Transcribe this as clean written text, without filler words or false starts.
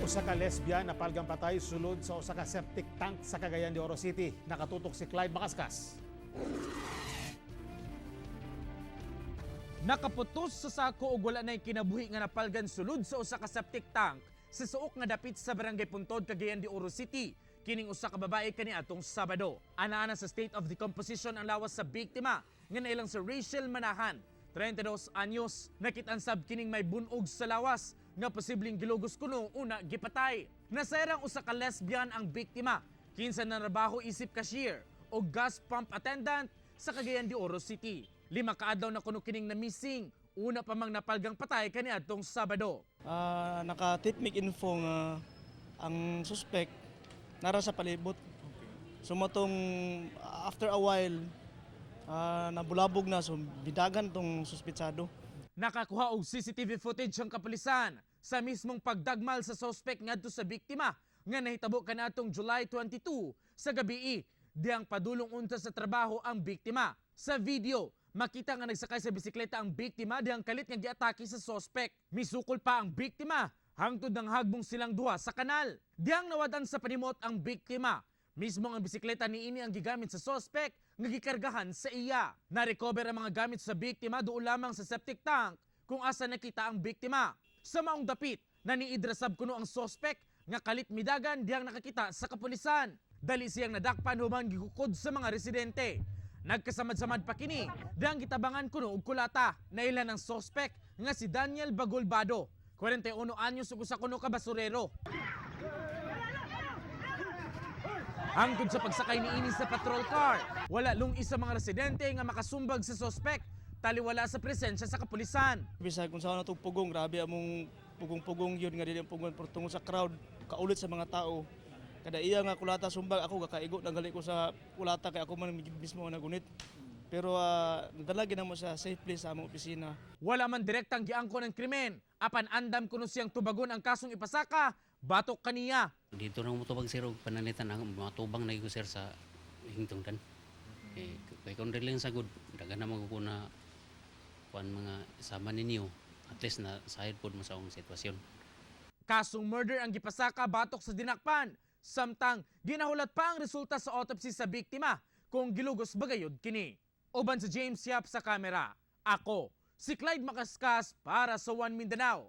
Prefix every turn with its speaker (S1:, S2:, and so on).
S1: Usa ka lesbian napalgang patay sulod sa usa ka septic tank sa Cagayan de Oro City. Nakatutok si Clyde Makaskas.
S2: Nakaputos sa sako ug wala nay kinabuhi nga napalgan sulod sa usa ka septic tank sa suok nga dapit sa Barangay Puntod, Cagayan de Oro City. Kining usa ka babae kaniadtong Sabado. Ana sa state of decomposition ang lawas sa biktima nga nailang si Rachel Manahan, 32 anyos. Nakitansab kining may bunog sa lawas nga posibleng gilugos kuno una gipatay. Nasayarang usa ka lesbian ang biktima. Kinsa na trabaho isip cashier o gas pump attendant sa Cagayan de Oro City. 5 kaadlaw na kuno kining na missing. Una pa mang napalgang patay kaniadtong Sabado.
S3: Naka-tipmic info nga ang suspect nara sa palibot. Sumatong after a while nabulabog na, so bidagan tong suspetsado.
S2: Nakakuha og CCTV footage ang kapulisan sa mismong pagdagmal sa suspect ngadto sa biktima nga nahitabo kaniadtong July 22 sa gabii diyang padulong unta sa trabaho ang biktima. Sa video, makita nga nagsakay sa bisikleta ang biktima diyang kalit nga giatake sa suspect. Misukol pa ang biktima hangtod ng hagbong silang duha sa kanal. Diyang nawadan sa panimot ang biktima. Mismo ang bisikleta niini ang gigamit sa suspect nga gikargahan sa iya. Na-recover ang mga gamit sa biktima doon lamang sa septic tank kung asa nakita ang biktima. Sa maong dapit, naniidrasab kuno ang suspect nga kalit midagan diyang nakakita sa kapulisan. Dali siyang nadakpan human gikukod sa mga residente. Nagkasamad-samad pa kini diyang gitabangan kuno og kulata na ilan ang suspect nga si Daniel Bagolbado, 41 anyos ug usa kuno ka basurero. Hangtod sa pagsakay niini sa patrol car, wala lung isa mga residente nga makasumbag sa suspect taliwala sa presensya sa kapulisan.
S3: Bisag kung saan natong pugong, grabe among pugong-pugong yun nga dili ang pugong tungod sa crowd, kaulit sa mga tao. Kada iya nga kulata sumbag, ako kakaigo nanggali ko sa kulata kay ako man mismo nagunit. Pero nadalagi na mo sa safe place sa among opisina.
S2: Wala man direktang giangkon ng krimen, apan andam kuno siyang tubagon ang kasong ipasaka, batok kaniya.
S4: Dito na mo tubang sir og pananitan ang mga tubang na sir sa hingtungdan. Kay kon lang sagud dagan na magkuna kuan mga sama ninyo at least na side pod mo sa akong sitwasyon.
S2: Kasong murder ang gipasaka batok sa dinakpan. Samtang ginahulat pa ang resulta sa autopsy sa biktima kung gilugos bagayod kini. Uban sa James Yap sa kamera, ako si Clyde Makaskas para sa One Mindanao.